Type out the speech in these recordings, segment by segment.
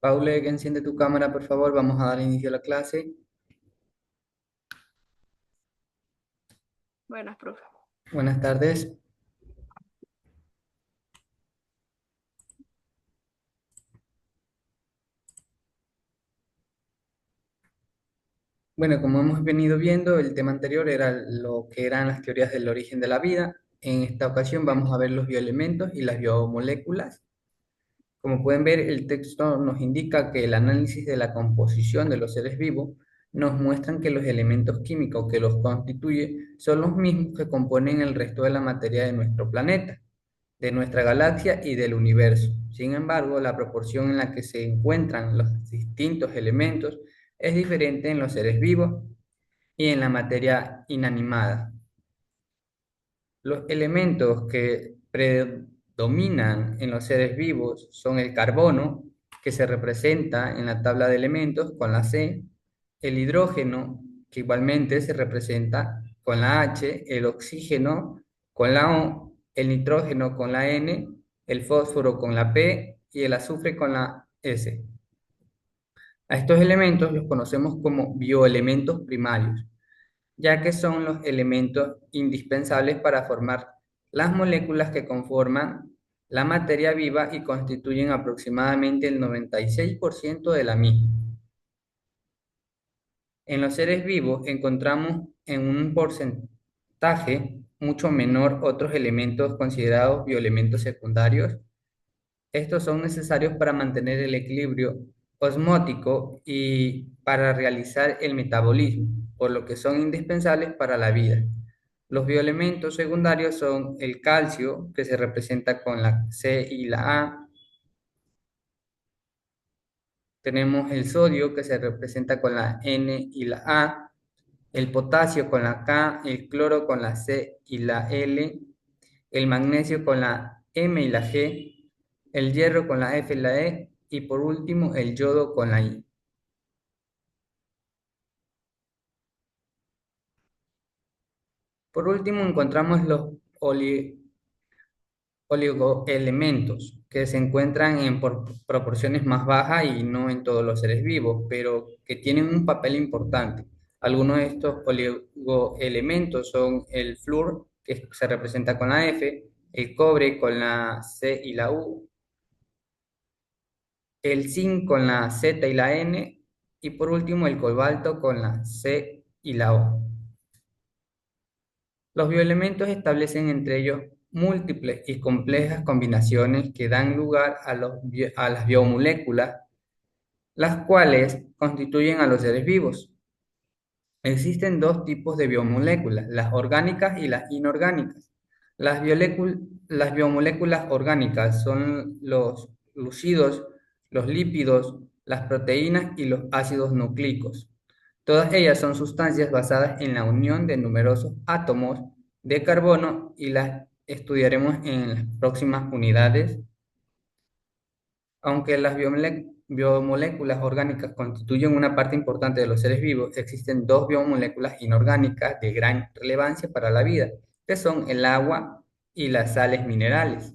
Paule, enciende tu cámara, por favor. Vamos a dar inicio a la clase. Buenas, profe. Buenas tardes. Bueno, como hemos venido viendo, el tema anterior era lo que eran las teorías del origen de la vida. En esta ocasión vamos a ver los bioelementos y las biomoléculas. Como pueden ver, el texto nos indica que el análisis de la composición de los seres vivos nos muestran que los elementos químicos que los constituyen son los mismos que componen el resto de la materia de nuestro planeta, de nuestra galaxia y del universo. Sin embargo, la proporción en la que se encuentran los distintos elementos es diferente en los seres vivos y en la materia inanimada. Los elementos que predominan en los seres vivos son el carbono, que se representa en la tabla de elementos con la C, el hidrógeno, que igualmente se representa con la H, el oxígeno con la O, el nitrógeno con la N, el fósforo con la P y el azufre con la S. A estos elementos los conocemos como bioelementos primarios, ya que son los elementos indispensables para formar las moléculas que conforman la materia viva y constituyen aproximadamente el 96% de la misma. En los seres vivos encontramos en un porcentaje mucho menor otros elementos considerados bioelementos secundarios. Estos son necesarios para mantener el equilibrio osmótico y para realizar el metabolismo, por lo que son indispensables para la vida. Los bioelementos secundarios son el calcio, que se representa con la C y la A. Tenemos el sodio, que se representa con la N y la A. El potasio con la K, el cloro con la C y la L. El magnesio con la M y la G. El hierro con la F y la E. Y por último, el yodo con la I. Por último, encontramos los oligoelementos, que se encuentran en proporciones más bajas y no en todos los seres vivos, pero que tienen un papel importante. Algunos de estos oligoelementos son el flúor, que se representa con la F, el cobre con la C y la U, el zinc con la Z y la N, y por último el cobalto con la C y la O. Los bioelementos establecen entre ellos múltiples y complejas combinaciones que dan lugar a las biomoléculas, las cuales constituyen a los seres vivos. Existen dos tipos de biomoléculas, las orgánicas y las inorgánicas. Las biomoléculas orgánicas son los glucidos, los lípidos, las proteínas y los ácidos nucleicos. Todas ellas son sustancias basadas en la unión de numerosos átomos de carbono y las estudiaremos en las próximas unidades. Aunque las biomoléculas orgánicas constituyen una parte importante de los seres vivos, existen dos biomoléculas inorgánicas de gran relevancia para la vida, que son el agua y las sales minerales.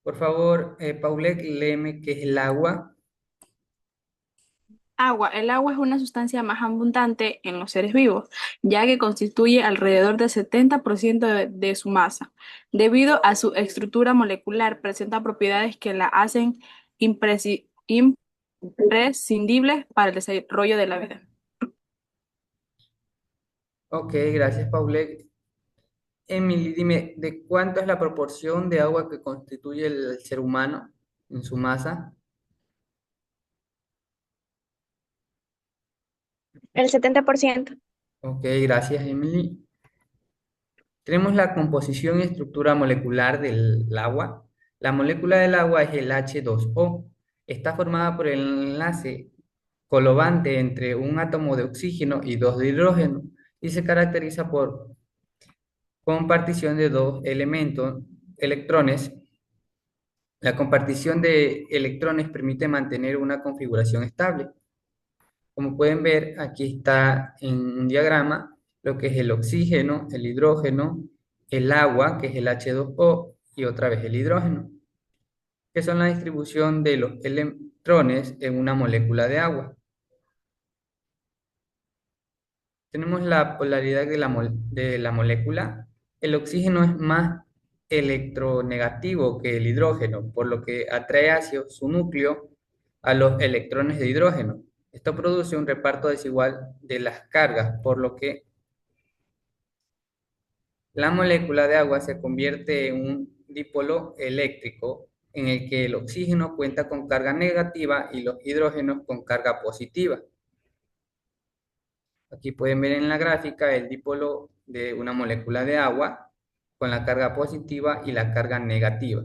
Por favor, Paulette, léeme qué es el agua. Agua. El agua es una sustancia más abundante en los seres vivos, ya que constituye alrededor del 70% de su masa. Debido a su estructura molecular, presenta propiedades que la hacen imprescindibles para el desarrollo de la vida. Ok, gracias, Paulette. Emily, dime, ¿de cuánto es la proporción de agua que constituye el ser humano en su masa? El 70%. Ok, gracias, Emily. Tenemos la composición y estructura molecular del agua. La molécula del agua es el H2O. Está formada por el enlace colovante entre un átomo de oxígeno y dos de hidrógeno y se caracteriza por compartición de dos elementos, electrones. La compartición de electrones permite mantener una configuración estable. Como pueden ver, aquí está en un diagrama lo que es el oxígeno, el hidrógeno, el agua, que es el H2O, y otra vez el hidrógeno, que son la distribución de los electrones en una molécula de agua. Tenemos la polaridad de la molécula. El oxígeno es más electronegativo que el hidrógeno, por lo que atrae hacia su núcleo a los electrones de hidrógeno. Esto produce un reparto desigual de las cargas, por lo que la molécula de agua se convierte en un dipolo eléctrico en el que el oxígeno cuenta con carga negativa y los hidrógenos con carga positiva. Aquí pueden ver en la gráfica el dipolo de una molécula de agua con la carga positiva y la carga negativa.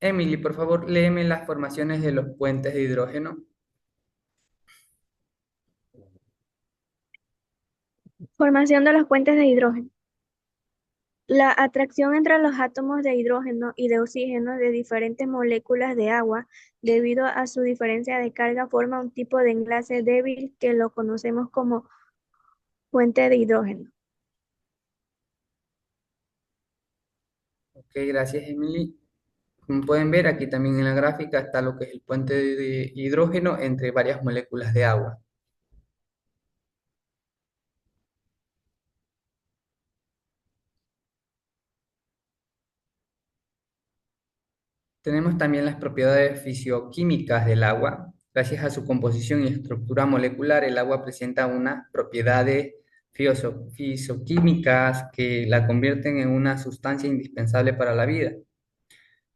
Emily, por favor, léeme las formaciones de los puentes de hidrógeno. Formación de los puentes de hidrógeno. La atracción entre los átomos de hidrógeno y de oxígeno de diferentes moléculas de agua, debido a su diferencia de carga, forma un tipo de enlace débil que lo conocemos como puente de hidrógeno. Ok, gracias, Emily. Como pueden ver, aquí también en la gráfica está lo que es el puente de hidrógeno entre varias moléculas de agua. Tenemos también las propiedades fisioquímicas del agua. Gracias a su composición y estructura molecular, el agua presenta unas propiedades fisioquímicas que la convierten en una sustancia indispensable para la vida.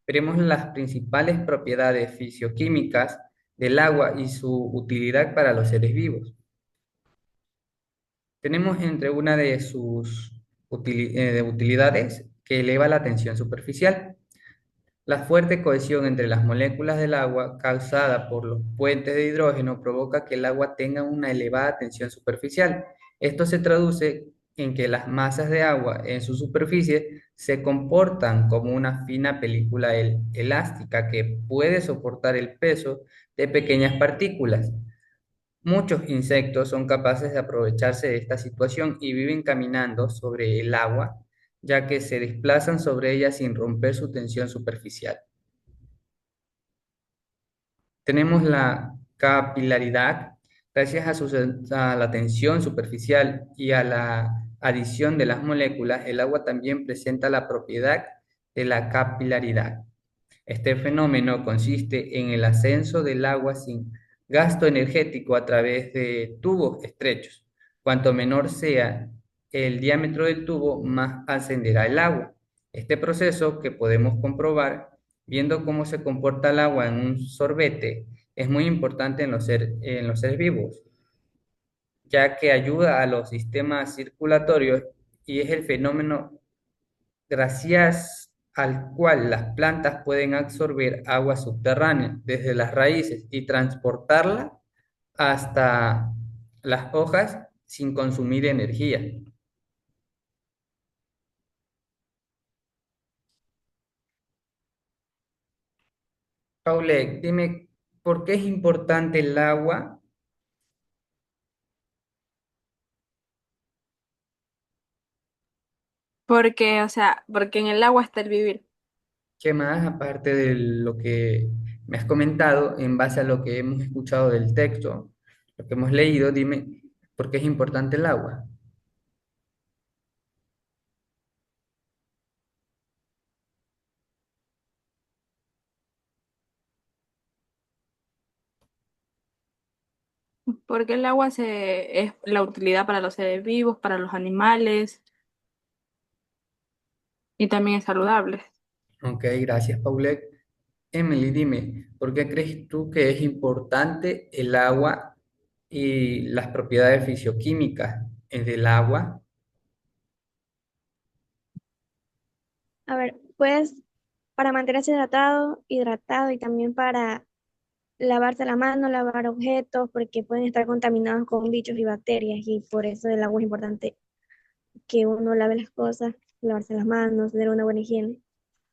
Veremos las principales propiedades fisioquímicas del agua y su utilidad para los seres vivos. Tenemos entre una de sus utilidades que eleva la tensión superficial. La fuerte cohesión entre las moléculas del agua causada por los puentes de hidrógeno provoca que el agua tenga una elevada tensión superficial. Esto se traduce en que las masas de agua en su superficie se comportan como una fina película elástica que puede soportar el peso de pequeñas partículas. Muchos insectos son capaces de aprovecharse de esta situación y viven caminando sobre el agua, ya que se desplazan sobre ella sin romper su tensión superficial. Tenemos la capilaridad. Gracias a la tensión superficial y a la adición de las moléculas, el agua también presenta la propiedad de la capilaridad. Este fenómeno consiste en el ascenso del agua sin gasto energético a través de tubos estrechos. Cuanto menor sea el diámetro del tubo, más ascenderá el agua. Este proceso, que podemos comprobar viendo cómo se comporta el agua en un sorbete, es muy importante en los seres vivos, ya que ayuda a los sistemas circulatorios y es el fenómeno gracias al cual las plantas pueden absorber agua subterránea desde las raíces y transportarla hasta las hojas sin consumir energía. Paulette, dime, ¿por qué es importante el agua? Porque, o sea, porque en el agua está el vivir. ¿Qué más, aparte de lo que me has comentado, en base a lo que hemos escuchado del texto, lo que hemos leído, dime, ¿por qué es importante el agua? Porque el agua es la utilidad para los seres vivos, para los animales y también es saludable. Ok, gracias, Paulette. Emily, dime, ¿por qué crees tú que es importante el agua y las propiedades fisioquímicas del agua? A ver, pues para mantenerse hidratado y también para lavarse la mano, lavar objetos, porque pueden estar contaminados con bichos y bacterias y por eso el agua es importante que uno lave las cosas, lavarse las manos, tener una buena higiene.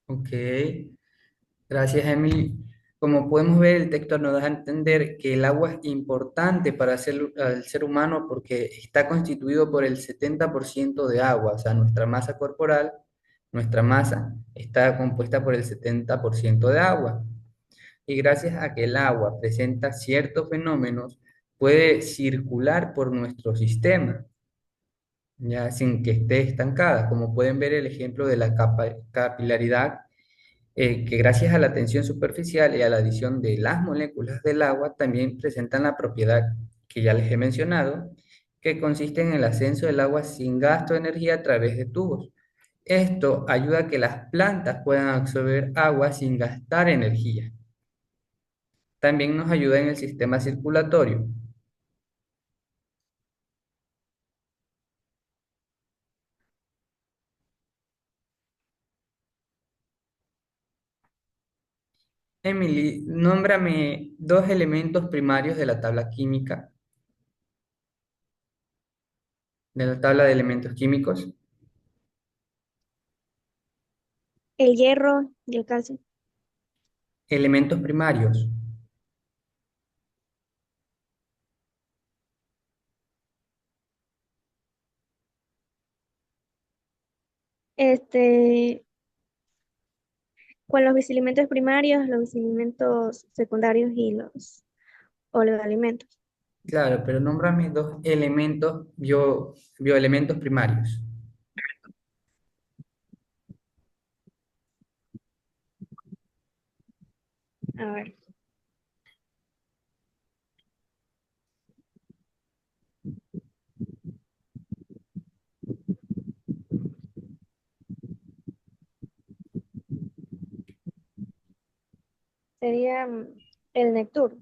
Ok, gracias, Emily. Como podemos ver, el texto nos da a entender que el agua es importante para el ser humano porque está constituido por el 70% de agua, o sea, nuestra masa corporal, nuestra masa está compuesta por el 70% de agua. Y gracias a que el agua presenta ciertos fenómenos, puede circular por nuestro sistema, ya sin que esté estancada. Como pueden ver el ejemplo de la capilaridad, que gracias a la tensión superficial y a la adición de las moléculas del agua también presentan la propiedad que ya les he mencionado, que consiste en el ascenso del agua sin gasto de energía a través de tubos. Esto ayuda a que las plantas puedan absorber agua sin gastar energía. También nos ayuda en el sistema circulatorio. Emily, nómbrame dos elementos primarios de la tabla química, de la tabla de elementos químicos. El hierro y el calcio. Elementos primarios. Este, con los bicielementos primarios, los bicielementos secundarios y los oligoelementos. Claro, pero nómbrame dos elementos, bioelementos primarios. A ver, sería el Nectur,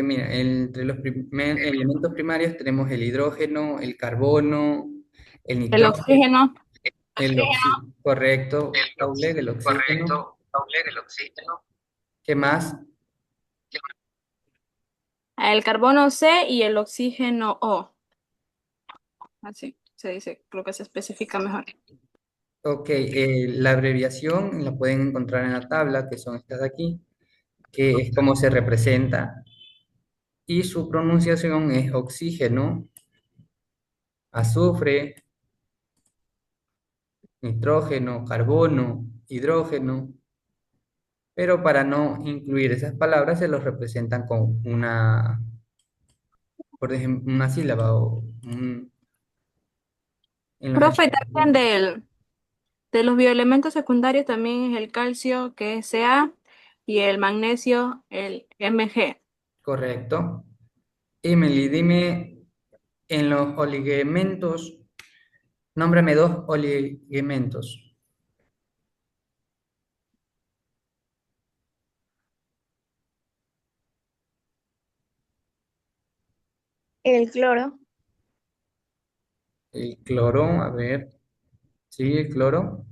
Mira, entre los elementos primarios tenemos el hidrógeno, el carbono, el El nitrógeno, oxígeno. el oxígeno, correcto, Paule, el oxígeno. ¿Qué más? El carbono C y el oxígeno O. Así se dice, creo que se especifica mejor. Ok, la abreviación la pueden encontrar en la tabla, que son estas de aquí, que es como se representa, y su pronunciación es oxígeno, azufre, nitrógeno, carbono, hidrógeno, pero para no incluir esas palabras se los representan con una, por ejemplo, una sílaba o en los Profe, ejemplos. también de los bioelementos secundarios también es el calcio, que es Ca, y el magnesio, el Mg. Correcto. Emily, dime en los oligoelementos, nómbrame dos oligoelementos. el cloro El cloro, a ver, sí, el cloro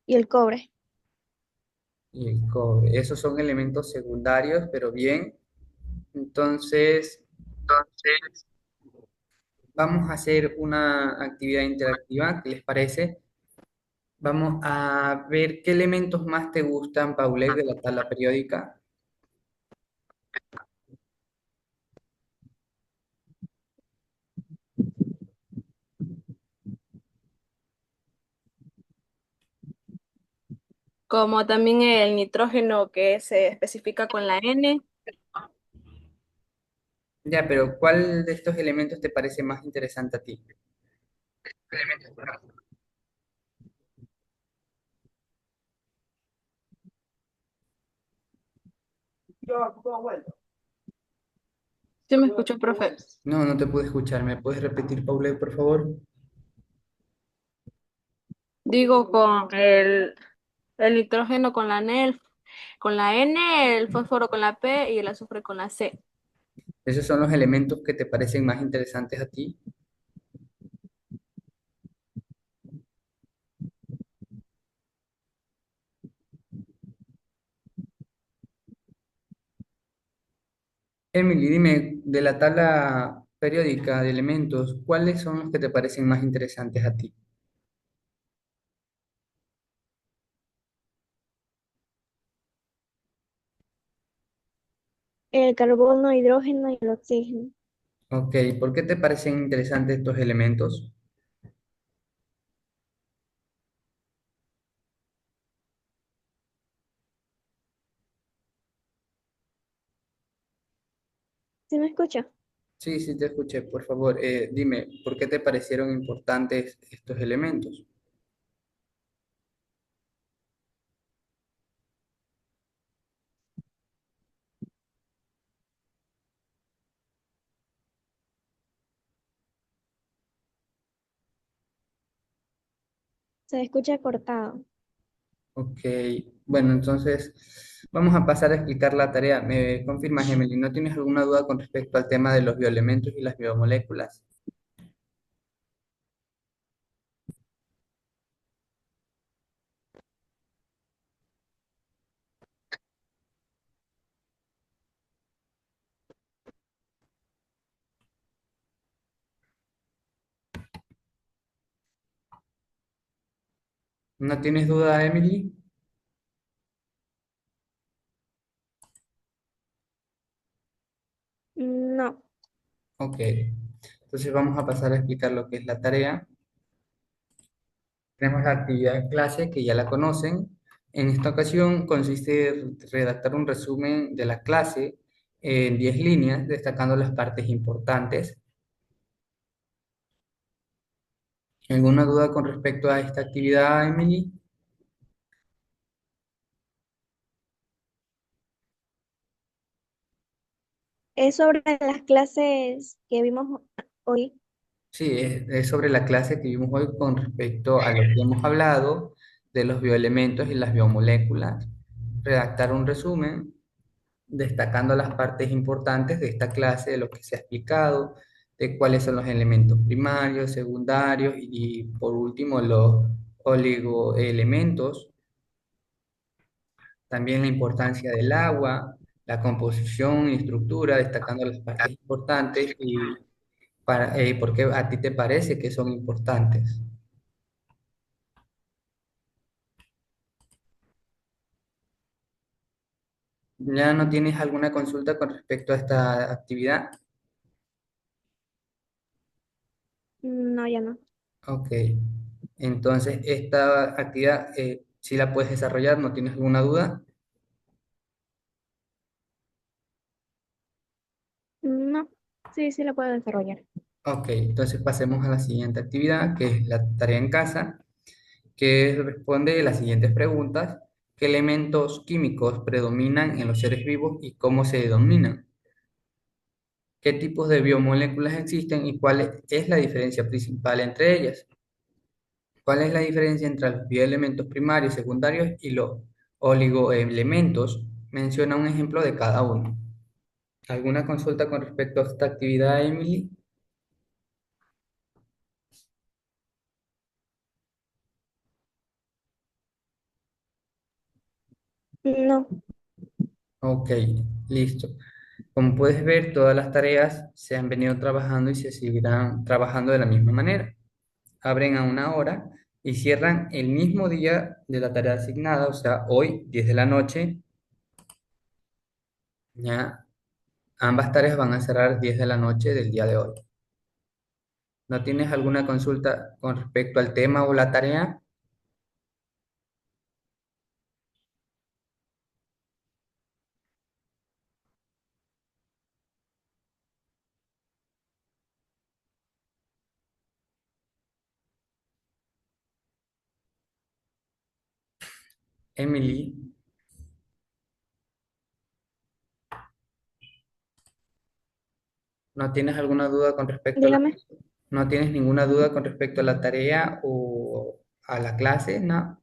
y el cobre. y el cobre. Esos son elementos secundarios, pero bien. Entonces, vamos a hacer una actividad interactiva, ¿qué les parece? Vamos a ver qué elementos más te gustan, Paulette, de la tabla periódica. Como también el nitrógeno, que se especifica con la N. Ya, pero ¿cuál de estos elementos te parece más interesante a ti? ¿Sí me escuchó, profe? No, no te puedo escuchar. ¿Me puedes repetir, Paulette, por favor? Digo con el nitrógeno con la N, el fósforo con la P y el azufre con la C. Esos son los elementos que te parecen más interesantes a ti. Emily, dime, de la tabla periódica de elementos, ¿cuáles son los que te parecen más interesantes a ti? el carbono, hidrógeno y el oxígeno. Ok, ¿por qué te parecen interesantes estos elementos? ¿Sí me escucha? Sí, sí, te escuché. Por favor, dime, ¿por qué te parecieron importantes estos elementos? Se escucha cortado. Ok, bueno, entonces vamos a pasar a explicar la tarea. ¿Me confirmas, Emily? ¿No tienes alguna duda con respecto al tema de los bioelementos y las biomoléculas? ¿No tienes duda, Emily? No. Ok, entonces vamos a pasar a explicar lo que es la tarea. Tenemos la actividad en clase que ya la conocen. En esta ocasión consiste en redactar un resumen de la clase en 10 líneas, destacando las partes importantes. ¿Alguna duda con respecto a esta actividad, Emily? Es sobre las clases que vimos hoy. Sí, es sobre la clase que vimos hoy con respecto a lo que hemos hablado de los bioelementos y las biomoléculas. Redactar un resumen destacando las partes importantes de esta clase, de lo que se ha explicado, de cuáles son los elementos primarios, secundarios y por último los oligoelementos, también la importancia del agua, la composición y estructura, destacando las partes importantes y por qué a ti te parece que son importantes. ¿Ya no tienes alguna consulta con respecto a esta actividad? No, ya no. Ok. Entonces, esta actividad sí la puedes desarrollar, ¿no tienes alguna duda? No. Sí, sí lo puedo desarrollar. Ok, entonces pasemos a la siguiente actividad, que es la tarea en casa, que responde las siguientes preguntas. ¿Qué elementos químicos predominan en los seres vivos y cómo se denominan? ¿Qué tipos de biomoléculas existen y cuál es la diferencia principal entre ellas? ¿Cuál es la diferencia entre los bioelementos primarios, secundarios y los oligoelementos? Menciona un ejemplo de cada uno. ¿Alguna consulta con respecto a esta actividad, Emily? No. Ok, listo. Como puedes ver, todas las tareas se han venido trabajando y se seguirán trabajando de la misma manera. Abren a una hora y cierran el mismo día de la tarea asignada, o sea, hoy, 10 de la noche. Ya ambas tareas van a cerrar 10 de la noche del día de hoy. ¿No tienes alguna consulta con respecto al tema o la tarea, Emily? ¿No tienes alguna duda con respecto a la, Dígame. no tienes ninguna duda con respecto a la tarea o a la clase? No.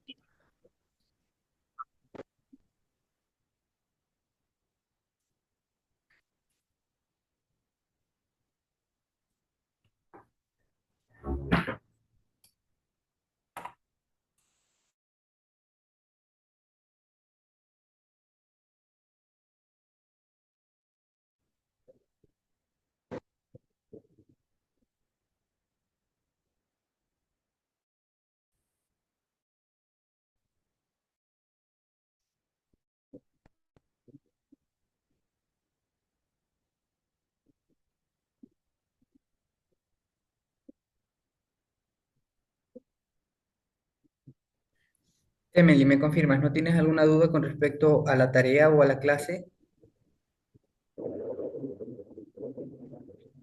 Emily, ¿me confirmas? ¿No tienes alguna duda con respecto a la tarea o a la clase?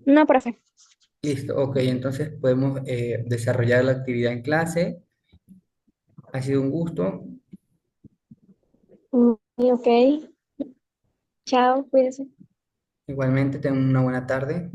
No, profe. Listo, ok, entonces podemos desarrollar la actividad en clase. Ha sido un gusto. Ok. Chao, cuídese. Igualmente, tengan una buena tarde.